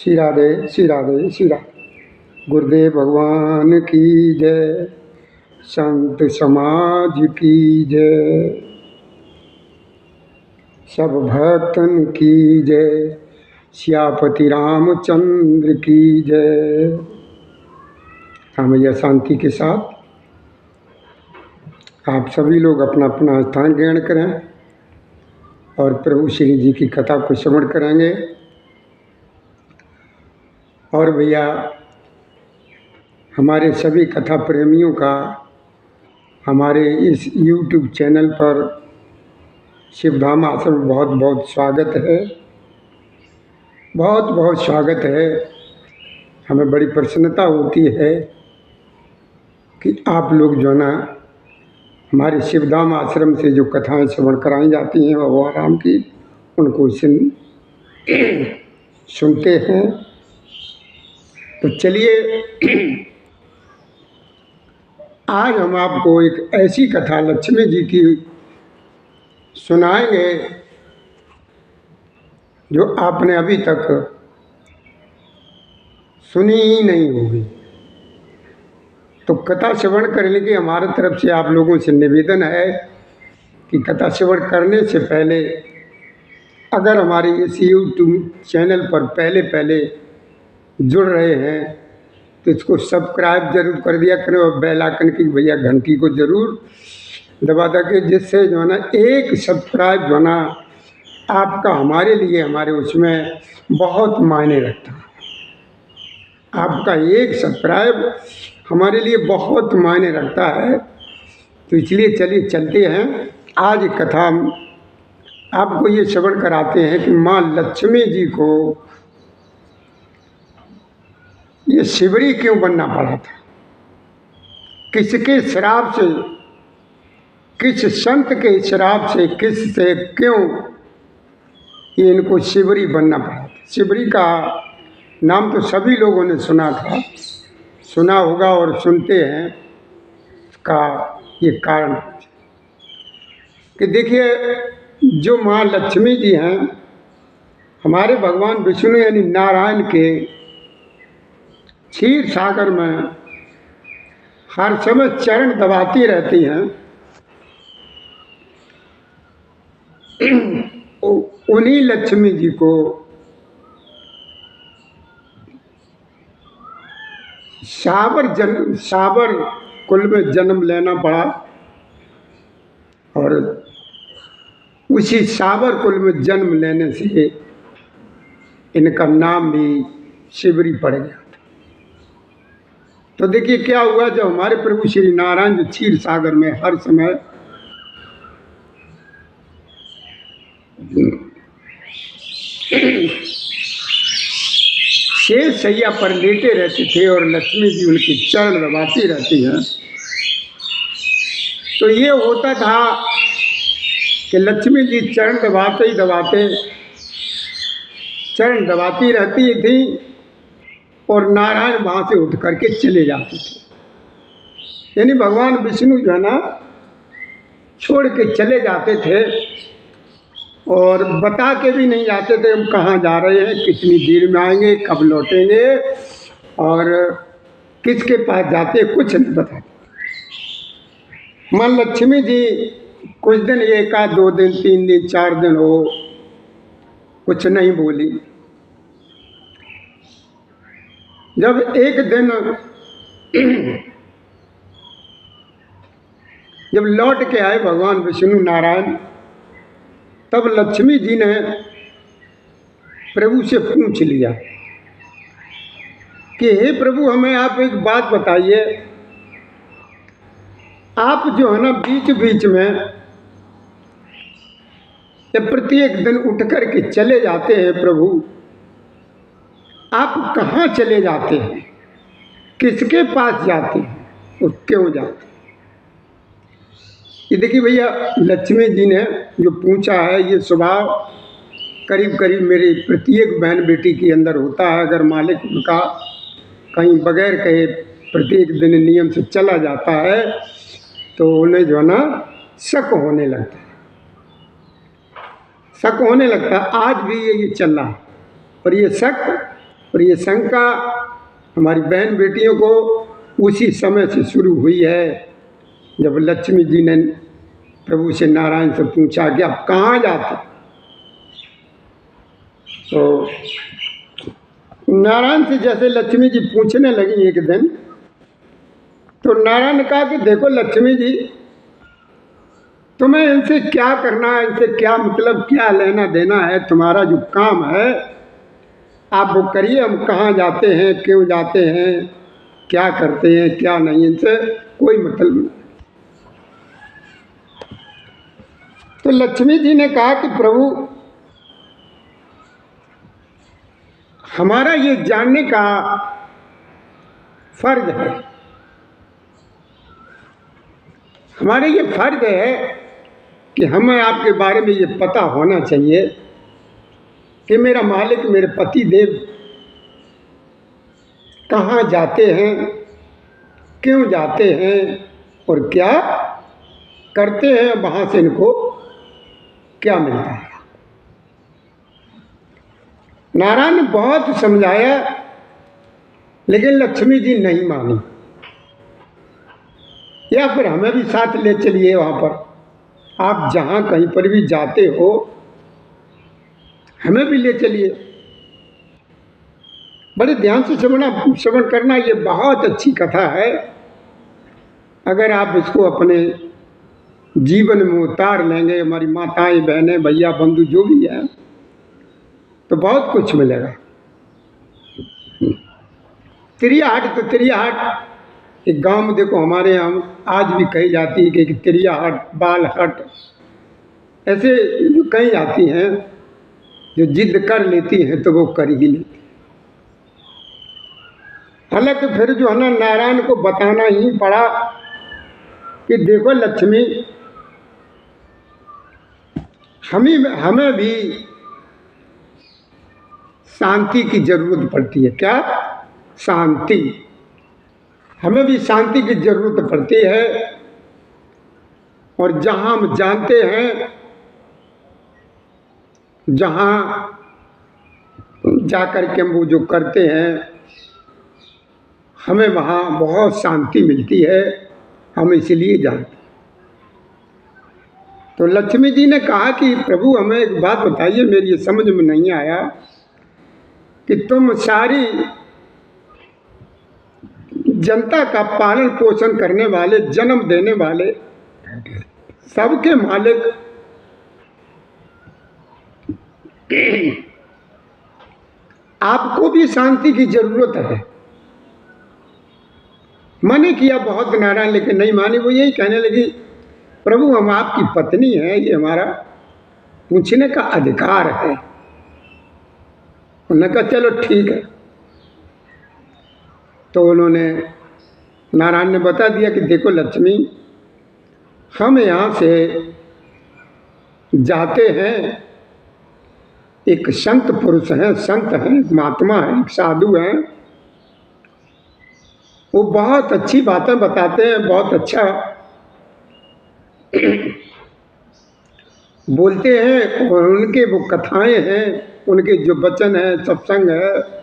श्री राधे श्री राधे श्री राधे। गुरुदेव भगवान की जय, संत समाज की जय, सब भक्तन की जय, सियापति रामचंद्र की जय। भैया शांति के साथ आप सभी लोग अपना अपना स्थान ग्रहण करें और प्रभु श्री जी की कथा को श्रवण करेंगे। और भैया हमारे सभी कथा प्रेमियों का हमारे इस YouTube चैनल पर शिवधाम आश्रम में बहुत बहुत स्वागत है, बहुत बहुत स्वागत है। हमें बड़ी प्रसन्नता होती है कि आप लोग जो है ना हमारे शिवधाम आश्रम से जो कथाएं श्रवण कराई जाती हैं भगवान राम की, उनको सुनते हैं। तो चलिए आज हम आपको एक ऐसी कथा लक्ष्मी जी की सुनाएंगे जो आपने अभी तक सुनी ही नहीं होगी। तो कथा श्रवण करने की हमारे तरफ से आप लोगों से निवेदन है कि कथा श्रवण करने से पहले अगर हमारे इस YouTube चैनल पर पहले जुड़ रहे हैं तो इसको सब्सक्राइब जरूर कर दिया करें और बेल आइकन की भैया घंटी को ज़रूर दबा दें, जिससे जो है ना एक सब्सक्राइब जो है ना आपका हमारे लिए हमारे उसमें बहुत मायने रखता है। आपका एक सब्सक्राइब हमारे लिए बहुत मायने रखता है। तो इसलिए चलिए चलते हैं। आज कथा आपको ये श्रवण कराते हैं कि माँ लक्ष्मी जी को ये शिवरी क्यों बनना पड़ा था, किसके श्राप से, किस संत के श्राप से, किस से क्यों ये इनको शिवरी बनना पड़ा था। शिवरी का नाम तो सभी लोगों ने सुना था, सुना होगा और सुनते हैं। इसका ये कारण कि देखिए जो माँ लक्ष्मी जी हैं हमारे भगवान विष्णु यानी नारायण के क्षीर सागर में हर समय चरण दबाती रहती हैं। उन्हीं लक्ष्मी जी को साबर कुल में जन्म लेना पड़ा और उसी साबर कुल में जन्म लेने से इनका नाम भी शिवरी पड़ गया। तो देखिए क्या हुआ, जब हमारे प्रभु श्री नारायण जो क्षीर सागर में हर समय शेष शैया पर लेटे रहते थे और लक्ष्मी जी उनकी चरण दबाती रहती हैं, तो ये होता था कि लक्ष्मी जी चरण दबाते ही दबाते चरण दबाती रहती थी और नारायण वहाँ से उठ करके चले जाते थे। यानी भगवान विष्णु जो है ना छोड़ के चले जाते थे और बता के भी नहीं जाते थे हम कहाँ जा रहे हैं, कितनी देर में आएंगे, कब लौटेंगे और किसके पास जाते, कुछ नहीं बताते। माँ लक्ष्मी जी कुछ दिन, एक आध 2 दिन 3 दिन 4 दिन हो, कुछ नहीं बोली। जब एक दिन जब लौट के आए भगवान विष्णु नारायण, तब लक्ष्मी जी ने प्रभु से पूछ लिया कि हे प्रभु, हमें आप एक बात बताइए, आप जो है ना बीच बीच में प्रत्येक दिन उठ कर के चले जाते हैं प्रभु, आप कहाँ चले जाते हैं, किसके पास जाते हैं और क्यों जाते हैं। ये देखिए भैया लक्ष्मी जी ने जो पूछा है, ये स्वभाव करीब करीब मेरी प्रत्येक बहन बेटी के अंदर होता है। अगर मालिक उनका कहीं बगैर कहे प्रत्येक दिन नियम से चला जाता है तो उन्हें जो है ना शक होने लगता है, शक होने लगता है। आज भी ये चल रहा है और ये शक और ये शंका हमारी बहन बेटियों को उसी समय से शुरू हुई है जब लक्ष्मी जी ने प्रभु से नारायण से पूछा कि आप कहाँ जाते। तो नारायण से जैसे लक्ष्मी जी पूछने लगी एक दिन, तो नारायण ने कहा कि देखो लक्ष्मी जी, तुम्हें इनसे क्या करना है, इनसे क्या मतलब, क्या लेना देना है, तुम्हारा जो काम है आप वो करिए, हम कहाँ जाते हैं, क्यों जाते हैं, क्या करते हैं, क्या नहीं, इनसे कोई मतलब नहीं। तो लक्ष्मी जी ने कहा कि प्रभु, हमारा ये जानने का फर्ज है, हमारे ये फर्ज है कि हमें आपके बारे में ये पता होना चाहिए कि मेरा मालिक, मेरे पति देव कहाँ जाते हैं, क्यों जाते हैं और क्या करते हैं, वहाँ से इनको क्या मिलता है। नारायण ने बहुत समझाया, लेकिन लक्ष्मी जी नहीं मानी। या फिर हमें भी साथ ले चलिए वहाँ पर, आप जहाँ कहीं पर भी जाते हो हमें भी ले चलिए। बड़े ध्यान से श्रवण करना, ये बहुत अच्छी कथा है। अगर आप इसको अपने जीवन में उतार लेंगे, हमारी माताएं, बहनें, भैया, बंधु जो भी हैं, तो बहुत कुछ मिलेगा। तिरियाहाट, तो तिरियाहाट एक गांव में देखो हमारे यहाँ आज भी कही जाती है कि तिरियाहाट, बालहट, ऐसे जो कही जाती हैं, जो जिद कर लेती हैं तो वो कर ही लेती। हालांकि फिर जो है ना, नारायण को बताना ही पड़ा कि देखो लक्ष्मी, हमें भी शांति की जरूरत पड़ती है। क्या? शांति। हमें भी शांति की जरूरत पड़ती है। और जहाँ हम जानते हैं, जहाँ जाकर के हम वो जो करते हैं, हमें वहाँ बहुत शांति मिलती है, हम इसलिए जानते हैं। तो लक्ष्मी जी ने कहा कि प्रभु, हमें एक बात बताइए, मेरी ये समझ में नहीं आया कि तुम सारी जनता का पालन पोषण करने वाले, जन्म देने वाले, सबके मालिक, आपको भी शांति की जरूरत है। मैंने किया बहुत नारायण, लेकिन नहीं मानी। वो यही कहने लगी, प्रभु हम आपकी पत्नी हैं, ये हमारा पूछने का अधिकार है। उन्होंने कहा चलो ठीक है। तो उन्होंने, नारायण ने बता दिया कि देखो लक्ष्मी, हम यहाँ से जाते हैं, एक संत पुरुष हैं, संत हैं, एक महात्मा हैं, एक साधु हैं, वो बहुत अच्छी बातें बताते हैं, बहुत अच्छा बोलते हैं, और उनके वो कथाएं हैं, उनके जो वचन हैं, सत्संग है,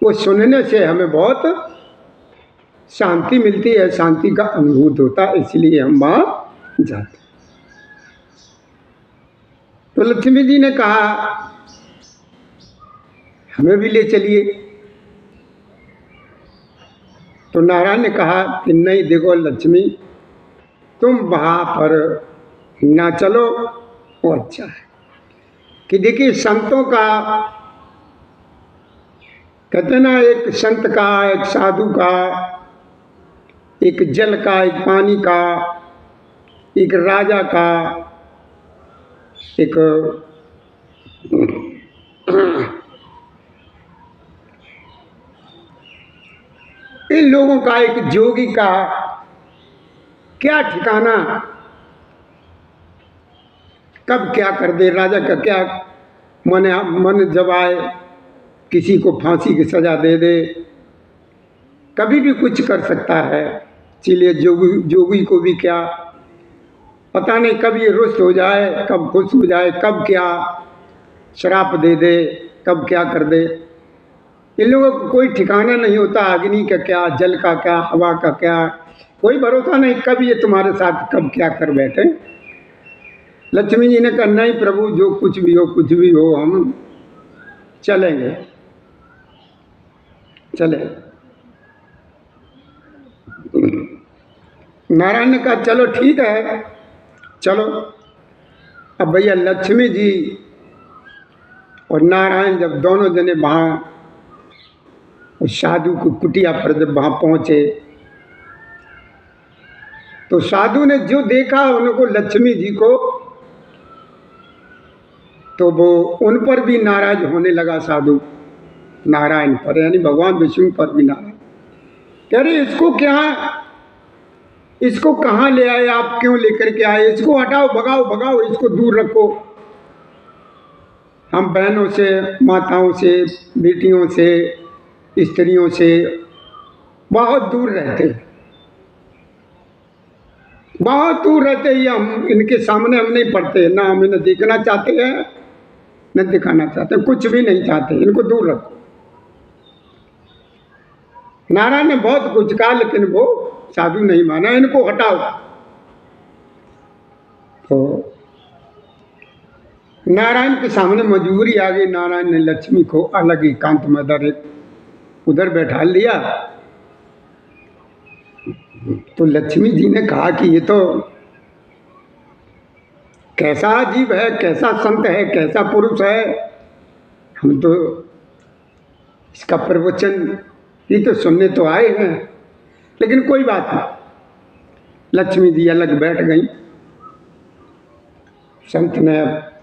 वो सुनने से हमें बहुत शांति मिलती है, शांति का अनुभूत होता है, इसलिए हम वहाँ जाते। तो लक्ष्मी जी ने कहा हमें भी ले चलिए। तो नारायण ने कहा कि नहीं, देखो लक्ष्मी, तुम वहाँ पर ना चलो, वो अच्छा है। कि देखिए संतों का, कहते ना, एक संत का, एक साधु का, एक जल का, एक पानी का, एक राजा का, एक इन लोगों का, एक जोगी का क्या ठिकाना, कब क्या कर दे, राजा का क्या मन जब आए किसी को फांसी की सजा दे दे, कभी भी कुछ कर सकता है। इसलिए जोगी को भी क्या पता नहीं, कब ये रुष्ट हो जाए, कब खुश हो जाए, कब क्या श्राप दे दे, कब क्या कर दे। इन लोगों को कोई ठिकाना नहीं होता, अग्नि का क्या, जल का क्या, हवा का क्या, कोई भरोसा नहीं कब ये तुम्हारे साथ कब क्या कर बैठे। लक्ष्मी जी ने कहा नहीं प्रभु, जो कुछ भी हो, कुछ भी हो, हम चलेंगे, चले। नारायण ने कहा चलो ठीक है, चलो। अब भैया लक्ष्मी जी और नारायण जब दोनों जने वहाँ साधु की कुटिया पर जब वहाँ पहुँचे, तो साधु ने जो देखा उनको, लक्ष्मी जी को, तो वो उन पर भी नाराज होने लगा साधु, नारायण पर, यानी भगवान विष्णु पर भी नाराज। कह रहे इसको क्या, इसको कहाँ ले आए आप, क्यों लेकर के आए, इसको हटाओ, भगाओ भगाओ, इसको दूर रखो। हम बहनों से, माताओं से, बेटियों से, स्त्रियों से बहुत दूर रहते, बहुत दूर रहते ही हम इनके सामने हम नहीं पढ़ते, ना हम इन्हें देखना चाहते हैं, न दिखाना चाहते, कुछ भी नहीं चाहते, इनको दूर रखो। नारायण ने बहुत कुछ कहा लेकिन वो साधु नहीं माना, इनको हटाओ। तो नारायण के सामने मजबूरी आ गई, नारायण ने लक्ष्मी को अलग एकांत में उधर बैठा लिया। तो लक्ष्मी जी ने कहा कि ये तो कैसा अजीब है, कैसा संत है, कैसा पुरुष है, हम तो इसका प्रवचन ये तो सुनने तो आए हैं, लेकिन कोई बात नहीं। लक्ष्मी जी अलग बैठ गई, संत ने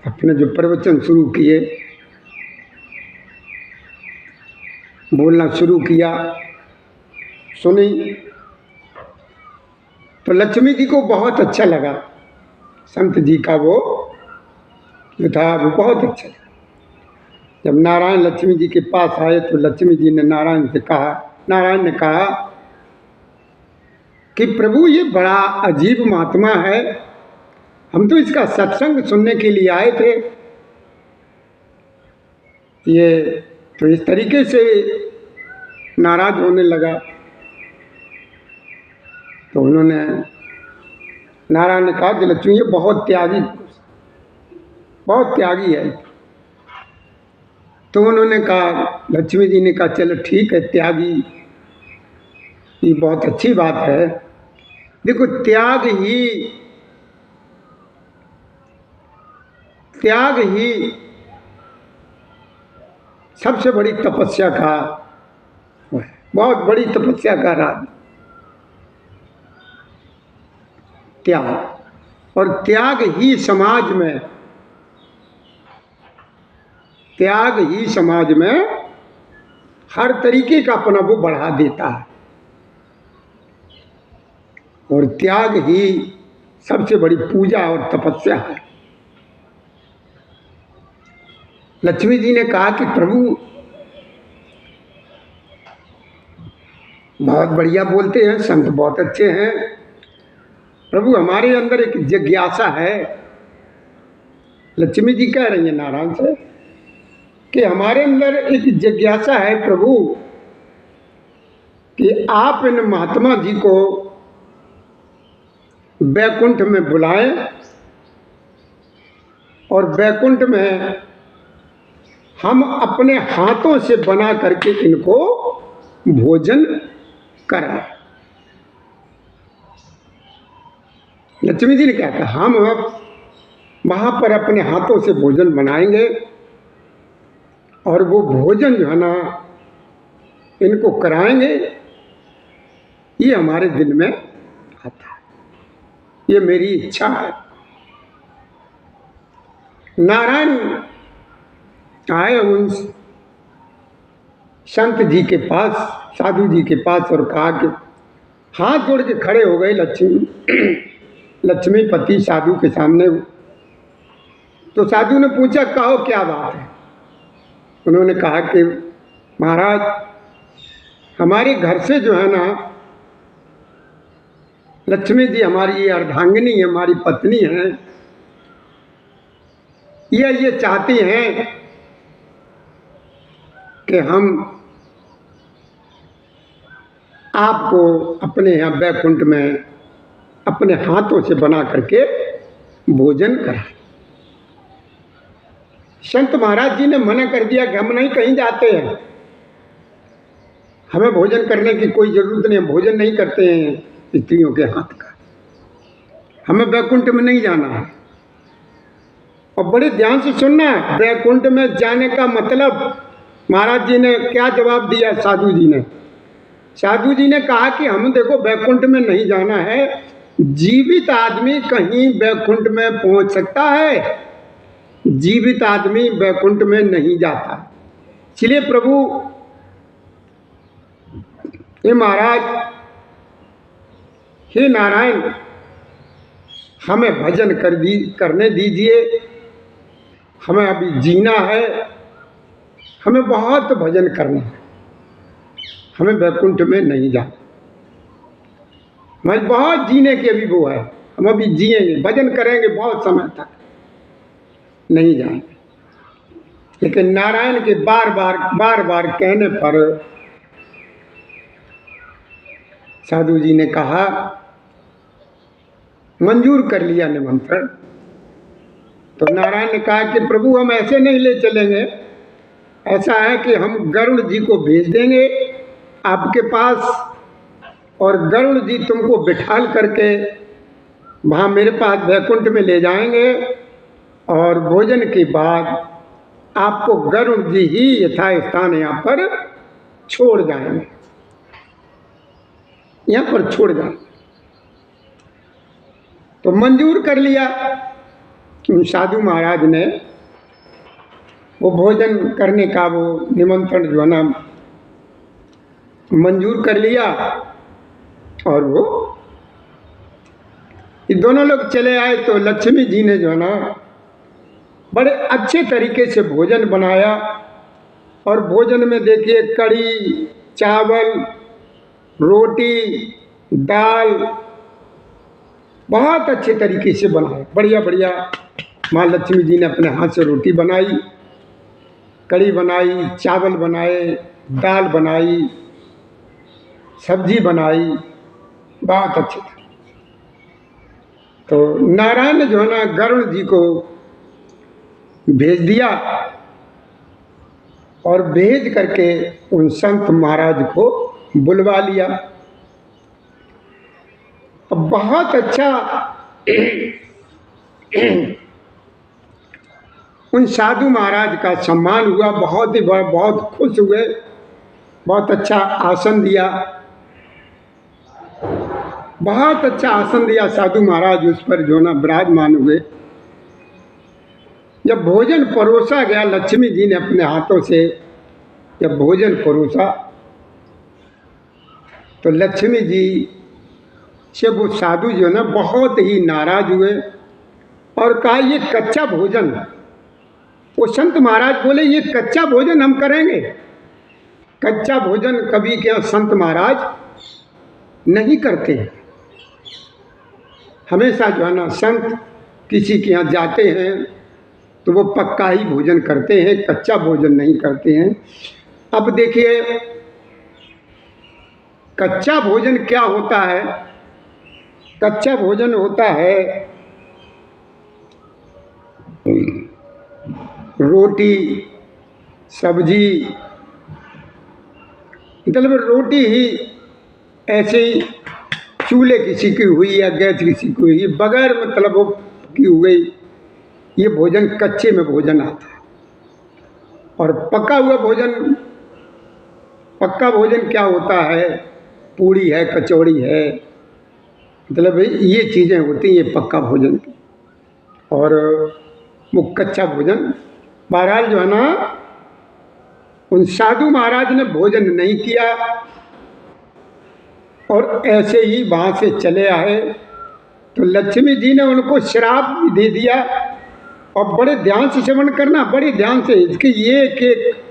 अपने जो प्रवचन शुरू किए, बोलना शुरू किया, सुनी, तो लक्ष्मी जी को बहुत अच्छा लगा, संत जी का वो जो था वो बहुत अच्छा लगा। जब नारायण लक्ष्मी जी के पास आए तो लक्ष्मी जी ने नारायण से कहा, नारायण ने कहा कि प्रभु ये बड़ा अजीब महात्मा है, हम तो इसका सत्संग सुनने के लिए आए थे, ये तो इस तरीके से नाराज होने लगा। तो उन्होंने, नारायण ने कहा कि लक्ष्मी ये बहुत त्यागी, बहुत त्यागी है। तो उन्होंने कहा, लक्ष्मी जी ने कहा चलो ठीक है, त्यागी ये बहुत अच्छी बात है। देखो त्याग ही सबसे बड़ी तपस्या का, बहुत बड़ी तपस्या का राज, त्याग। और त्याग ही समाज में हर तरीके का अपना वो बढ़ा देता है, और त्याग ही सबसे बड़ी पूजा और तपस्या है। लक्ष्मी जी ने कहा कि प्रभु बहुत बढ़िया बोलते हैं, संत बहुत अच्छे हैं, प्रभु हमारे अंदर एक जिज्ञासा है। लक्ष्मी जी कह रही हैं नारायण से कि हमारे अंदर एक जिज्ञासा है प्रभु, कि आप इन महात्मा जी को वैकुंठ में बुलाएं और वैकुंठ में हम अपने हाथों से बना करके इनको भोजन कराएं। लक्ष्मी जी ने क्या कहा, हम वहाँ पर अपने हाथों से भोजन बनाएंगे और वो भोजन जो है ना इनको कराएंगे, ये हमारे दिल में आता है, ये मेरी इच्छा है। नारायण आए उन संत जी के पास, साधु जी के पास, और कहा कि हाथ जोड़ के खड़े हो गए लक्ष्मीपति साधु के सामने। तो साधु ने पूछा कहो क्या बात है। उन्होंने कहा कि महाराज हमारे घर से जो है ना लक्ष्मी जी हमारी ये अर्धांगिनी है, हमारी पत्नी है, ये चाहती हैं कि हम आपको अपने यहाँ बैकुंठ में अपने हाथों से बना करके भोजन करा। संत महाराज जी ने मना कर दिया कि हम नहीं कहीं जाते हैं, हमें भोजन करने की कोई जरूरत नहीं, भोजन नहीं करते हैं स्त्रियों के हाथ का, हमें बैकुंठ में नहीं जाना है। और बड़े ध्यान से सुनना, बैकुंठ में जाने का मतलब महाराज जी ने क्या जवाब दिया। साधु जी ने कहा कि हम देखो बैकुंठ में नहीं जाना है, जीवित आदमी कहीं बैकुंठ में पहुंच सकता है, जीवित आदमी बैकुंठ में नहीं जाता। इसलिए प्रभु हे महाराज, हे नारायण, हमें भजन करने दीजिए, हमें अभी जीना है, हमें बहुत भजन करना है, हमें बैकुंठ में नहीं जाना। हमारी बहुत जीने की अभी वो है, हम अभी जिएंगे, भजन करेंगे बहुत समय तक, नहीं जाएंगे। लेकिन नारायण के बार बार कहने पर साधु जी ने कहा, मंजूर कर लिया निमंत्रण। तो नारायण ने कहा कि प्रभु हम ऐसे नहीं ले चलेंगे, ऐसा है कि हम गरुड़ जी को भेज देंगे आपके पास, और गरुड़ जी तुमको बिठाल करके वहाँ मेरे पास बैकुंठ में ले जाएंगे, और भोजन के बाद आपको गरुड़ जी ही यथास्थान यहाँ पर छोड़ जाएंगे, यहाँ पर छोड़ जाएंगे। तो मंजूर कर लिया साधु महाराज ने, वो भोजन करने का वो निमंत्रण जो है ना मंजूर कर लिया। और वो ये दोनों लोग चले आए। तो लक्ष्मी जी ने जो है ना बड़े अच्छे तरीके से भोजन बनाया, और भोजन में देखिए कढ़ी, चावल, रोटी, दाल बहुत अच्छे तरीके से बनाया, बढ़िया बढ़िया। माँ लक्ष्मी जी ने अपने हाथ से रोटी बनाई, कढ़ी बनाई, चावल बनाए, दाल बनाई, सब्जी बनाई, बहुत अच्छे थे। तो नारायण जो है ना गरुड़ जी को भेज दिया, और भेज करके उन संत महाराज को बुलवा लिया। बहुत अच्छा उन साधु महाराज का सम्मान हुआ, बहुत ही बहुत खुश हुए, बहुत अच्छा आसन दिया, बहुत अच्छा आसन दिया साधु महाराज, उस पर जो ना विराजमान हुए। जब भोजन परोसा गया, लक्ष्मी जी ने अपने हाथों से जब भोजन परोसा, तो लक्ष्मी जी से वो साधु जो है ना बहुत ही नाराज हुए, और कहा ये कच्चा भोजन। वो संत महाराज बोले ये कच्चा भोजन हम करेंगे? कच्चा भोजन कभी क्या संत महाराज नहीं करते हैं। हमेशा जो है ना संत किसी के यहाँ जाते हैं तो वो पक्का ही भोजन करते हैं, कच्चा भोजन नहीं करते हैं। अब देखिए कच्चा भोजन क्या होता है। कच्चा भोजन होता है रोटी, सब्जी, मतलब रोटी ही ऐसे ही चूल्हे की सीखी हुई या गैस की सीखी हुई, बगैर मतलब वो की हुई, ये भोजन कच्चे में भोजन आता है। और पका हुआ भोजन, पक्का भोजन क्या होता है? पूड़ी है, कचौड़ी है, मतलब ये चीज़ें होती हैं ये पक्का भोजन की। और वो कच्चा भोजन, बहरहाल जो है ना उन साधु महाराज ने भोजन नहीं किया और ऐसे ही वहाँ से चले आए। तो लक्ष्मी जी ने उनको श्राप भी दे दिया। और बड़े ध्यान से श्रवण करना, बड़े ध्यान से, इसकी एक एक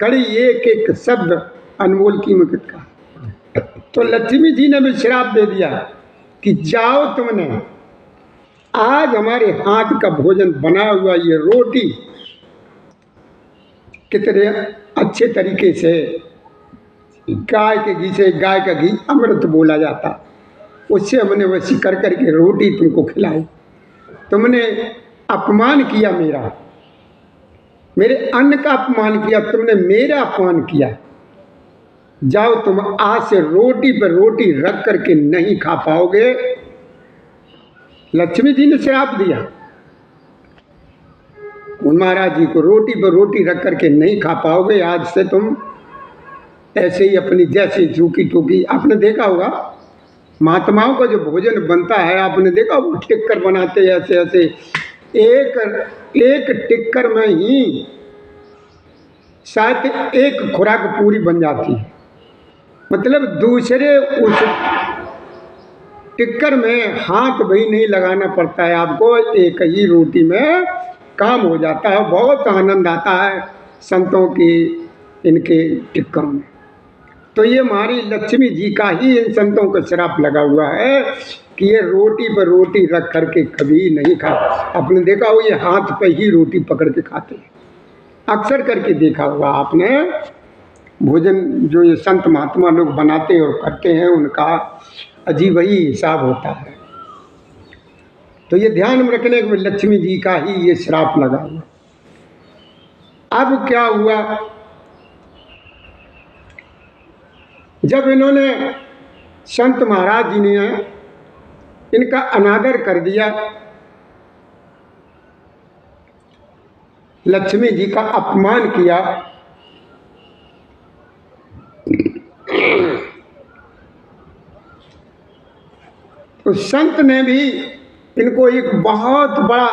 कड़ी, एक एक शब्द अनमोल कीमत का। तो लक्ष्मी जी ने भी श्राप दे दिया कि जाओ, तुमने आज हमारे हाथ का भोजन बना हुआ ये रोटी कितने अच्छे तरीके से गाय के घी से, गाय का घी अमृत बोला जाता, उससे हमने वसी कर करके रोटी तुमको खिलाई। तुमने अपमान किया मेरा, मेरे अन्न का अपमान किया, तुमने मेरा अपमान किया। जाओ तुम आज से रोटी पर रोटी रख करके नहीं खा पाओगे। लक्ष्मी जी ने श्राप दिया उन महाराज जी को, रोटी पर रोटी रख करके नहीं खा पाओगे, आज से तुम ऐसे ही अपनी जैसे सूखी टूकी। आपने देखा होगा महात्माओं का जो भोजन बनता है, आपने देखा वो टिक्कर बनाते हैं ऐसे ऐसे, एक टिक्कर में ही शायद एक खुराक पूरी बन जाती है। मतलब दूसरे उस टिक्कर में हाथ भी नहीं लगाना पड़ता है आपको, एक ही रोटी में काम हो जाता है। बहुत आनंद आता है संतों की इनके टिक्करों में। तो ये हमारी लक्ष्मी जी का ही इन संतों का श्राप लगा हुआ है कि ये रोटी पर रोटी रख करके कभी नहीं खा। आपने देखा हो ये हाथ पे ही रोटी पकड़ के खाते हैं, अक्सर करके देखा होगा आपने। भोजन जो ये संत महात्मा लोग बनाते और करते हैं उनका अजीब ही हिसाब होता है। तो ये ध्यान में रखने के लक्ष्मी जी का ही ये श्राप लगा हुआ। अब क्या हुआ, जब इन्होंने संत महाराज जी ने इनका अनादर कर दिया, लक्ष्मी जी का अपमान किया, तो संत ने भी इनको एक बहुत बड़ा,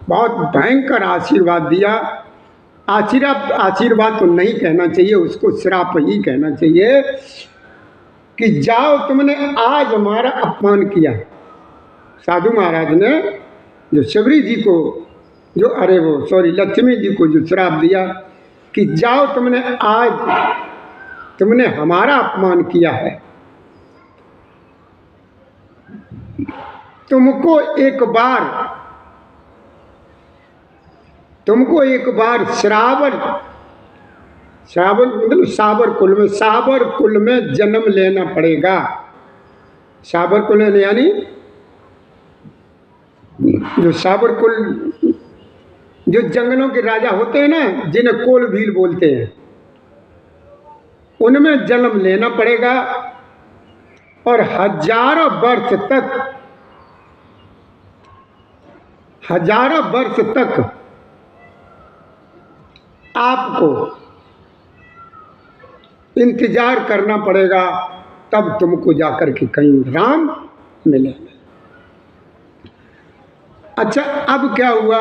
बहुत भयंकर आशीर्वाद दिया। आशीर्वाद तो नहीं कहना चाहिए, उसको श्राप ही कहना चाहिए कि जाओ तुमने आज हमारा अपमान किया। साधु महाराज ने जो शबरी जी को लक्ष्मी जी को जो श्राप दिया कि जाओ तुमने हमारा अपमान किया है, तुमको एक बार श्रावण मतलब साबर कुल में जन्म लेना पड़ेगा। साबर कुल यानी जो साबर कुल, जो जंगलों के राजा होते हैं ना, जिन्हें कोल भील बोलते हैं, उनमें जन्म लेना पड़ेगा और हजारों वर्ष तक आपको इंतजार करना पड़ेगा, तब तुमको जाकर के कहीं राम मिलेंगे। अच्छा, अब क्या हुआ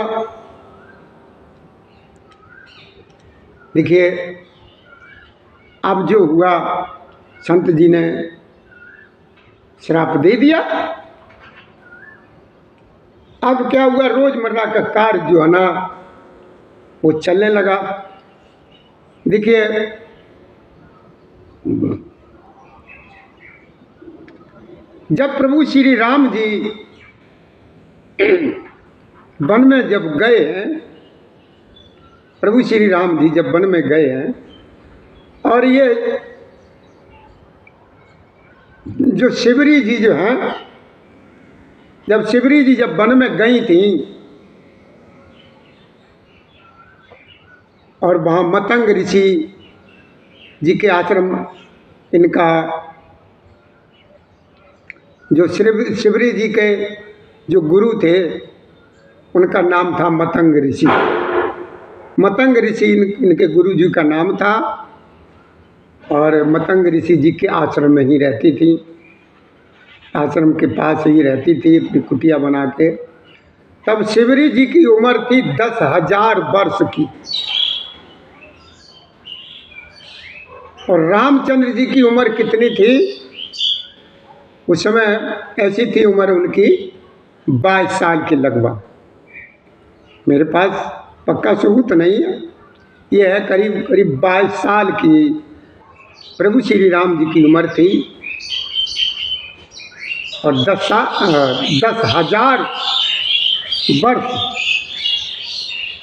देखिए, अब जो हुआ संत जी ने श्राप दे दिया। अब क्या हुआ, रोजमर्रा का कार्य जो है ना वो चलने लगा। देखिए जब प्रभु श्री राम जी वन में जब गए हैं, प्रभु श्री राम जी जब वन में गए हैं, और ये जो शिवरी जी जो हैं, जब शिवरी जी जब वन में गई थी और वहाँ मतंग ऋषि जी के आश्रम, इनका जो शिवरी जी के जो गुरु थे उनका नाम था मतंग ऋषि। मतंग ऋषि इनके गुरु जी का नाम था, और मतंग ऋषि जी के आश्रम में ही रहती थी, आश्रम के पास ही रहती थी अपनी कुटिया बना के। तब शिवरी जी की उम्र थी 10,000 वर्ष की, और रामचंद्र जी की उम्र कितनी थी उस समय? ऐसी थी उम्र उनकी 22 साल के लगभग। मेरे पास पक्का सबूत नहीं है, ये है करीब 22 साल की प्रभु श्री राम जी की उम्र थी, और 10,000 वर्ष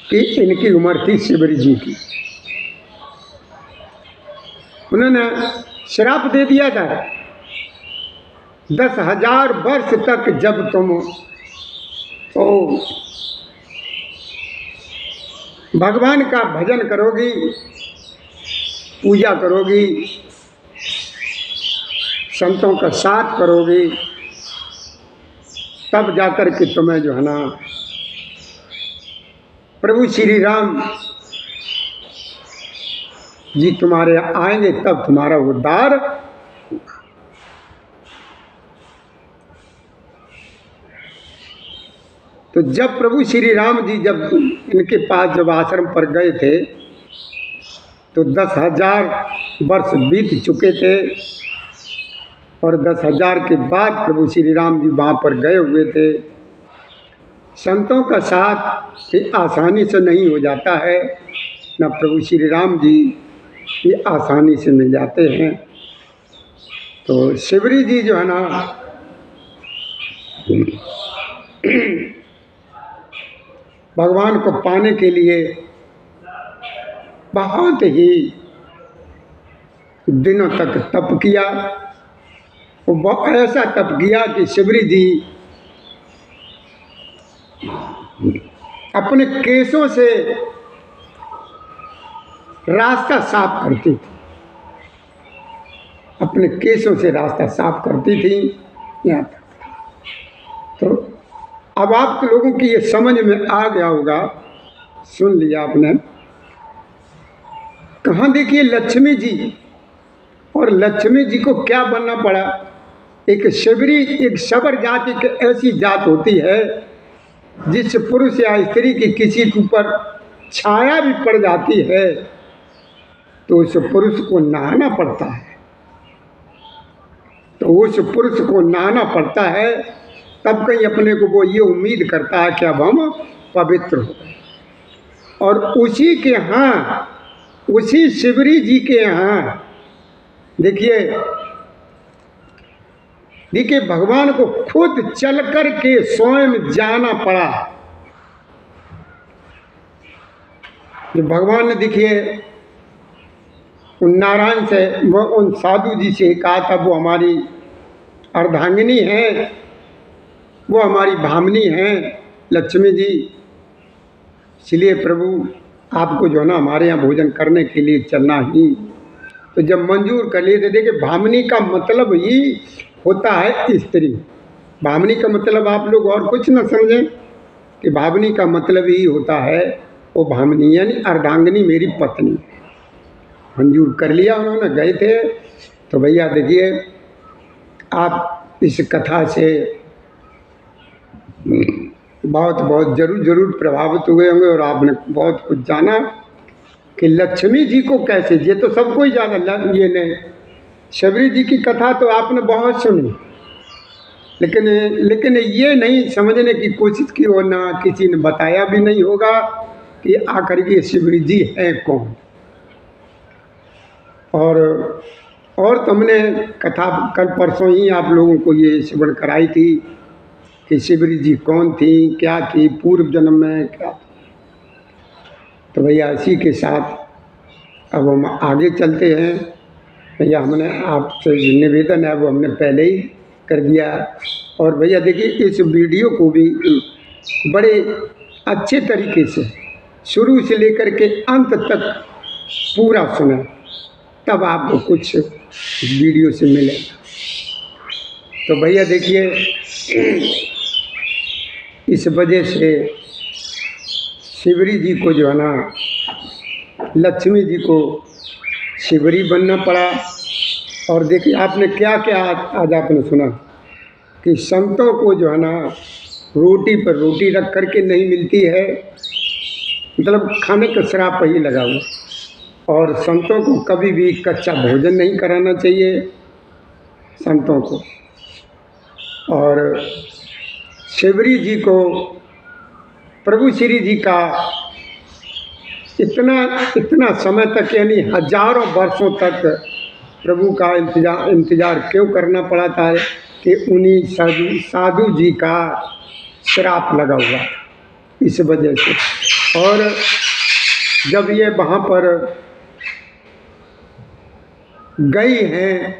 की इनकी उम्र थी शिवरी जी की। उन्होंने श्राप दे दिया था 10,000 वर्ष तक जब तुम तो भगवान का भजन करोगी, पूजा करोगी, संतों का साथ करोगी, तब जाकर के तुम्हें जो है ना प्रभु श्री राम जी तुम्हारे आएंगे, तब तुम्हारा उद्धार। तो जब प्रभु श्री राम जी जब इनके पास जब आश्रम पर गए थे तो 10,000 वर्ष बीत चुके थे और 10,000 के बाद प्रभु श्री राम जी वहाँ पर गए हुए थे। संतों का साथ ये आसानी से नहीं हो जाता है, न प्रभु श्री राम जी ये आसानी से मिल जाते हैं। तो शिवरी जी जो है ना भगवान को पाने के लिए बहुत ही दिनों तक तप किया। वो ऐसा तप किया कि शिवरी जी अपने केसों से रास्ता साफ करती थी, अपने केसों से रास्ता साफ करती थी यहाँ तक। तो अब आप लोगों की ये समझ में आ गया होगा, सुन लिया आपने। कहाँ देखिए लक्ष्मी जी, और लक्ष्मी जी को क्या बनना पड़ा। एक शबरी, एक शबर जाति की ऐसी जात होती है जिस पुरुष या स्त्री की किसी के ऊपर छाया भी पड़ जाती है तो उस पुरुष को नहाना पड़ता है, तो उस पुरुष को नहाना पड़ता है। तब कहीं अपने को वो ये उम्मीद करता है कि अब हम पवित्र हो गए। और उसी के यहाँ, उसी शिवरी जी के यहाँ देखिए भगवान को खुद चल कर के स्वयं जाना पड़ा। जो भगवान ने देखिए उन नारायण से, वो उन साधु जी से कहा था वो हमारी अर्धांगिनी है, वो हमारी भामनी हैं लक्ष्मी जी, इसलिए प्रभु आपको जो है ना हमारे यहाँ भोजन करने के लिए चलना ही। तो जब मंजूर कर लिए तो देखिए भामनी का मतलब ही होता है स्त्री। भामनी का मतलब आप लोग और कुछ न समझें कि भामनी का मतलब ही होता है वो भामनी यानी अर्धांगिनी, मेरी पत्नी। मंजूर कर लिया उन्होंने, गए थे। तो भैया देखिए आप इस कथा से बहुत बहुत जरूर प्रभावित हुए होंगे और आपने बहुत कुछ जाना कि लक्ष्मी जी को कैसे, ये तो सबको ही जाना, ये नहीं शबरी जी की कथा तो आपने बहुत सुनी, लेकिन ये नहीं समझने की कोशिश की हो, ना किसी ने बताया भी नहीं होगा कि आखिर ये शिवरी जी है कौन। और तुमने कथा कल परसों ही आप लोगों को ये श्रवण कराई थी कि शिवरी जी कौन थी, क्या थी, पूर्व जन्म में क्या थी। तो भैया इसी के साथ अब हम आगे चलते हैं। भैया हमने आपसे निवेदन है वो हमने पहले ही कर दिया। और भैया देखिए इस वीडियो को भी बड़े अच्छे तरीके से शुरू से लेकर के अंत तक पूरा सुना, तब आपको कुछ वीडियो से मिलेगा। तो भैया देखिए इस वजह से शिवरी जी को जो है ना लक्ष्मी जी को शिवरी बनना पड़ा। और देखिए आपने क्या क्या आज आपने सुना कि संतों को जो है ना रोटी पर रोटी रख करके नहीं मिलती है, मतलब खाने का श्राप ही लगा हुआ। और संतों को कभी भी कच्चा भोजन नहीं कराना चाहिए संतों को। और शिवरी जी को प्रभु श्री जी का इतना समय तक यानी हजारों वर्षों तक प्रभु का इंतजार क्यों करना पड़ा था कि उन्हीं साधु जी का श्राप लगा हुआ इस वजह से। और जब ये वहाँ पर गई हैं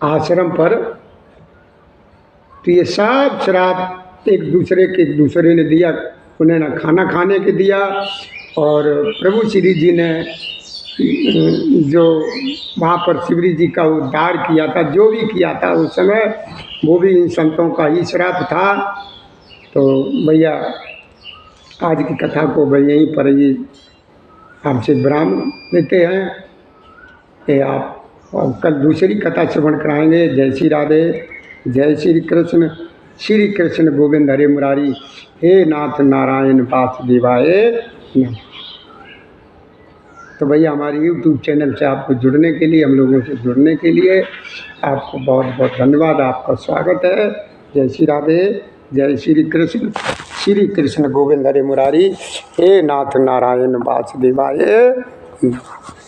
आश्रम पर, तो ये सब श्राप एक दूसरे ने दिया। उन्हें ना खाना खाने के दिया, और प्रभु श्री जी ने जो वहाँ पर शिवरी जी का उद्धार किया था, जो भी किया था उस समय, वो भी इन संतों का ही श्राप था। तो भैया आज की कथा को भाई यहीं पर ही आपसे विराम देते हैं कि आप और कल दूसरी कथा श्रवण कराएंगे। जय श्री राधे, जय श्री कृष्ण, श्री कृष्ण गोविंद हरे मुरारी, हे नाथ नारायण वासुदेवाय नमः। तो भैया हमारे YouTube चैनल से आपको जुड़ने के लिए, हम लोगों से जुड़ने के लिए आपको बहुत बहुत धन्यवाद, आपका स्वागत है। जय श्री राधे, जय श्री कृष्ण गोविंद हरे मुरारी, हे नाथ नारायण वासुदेवाय नमः।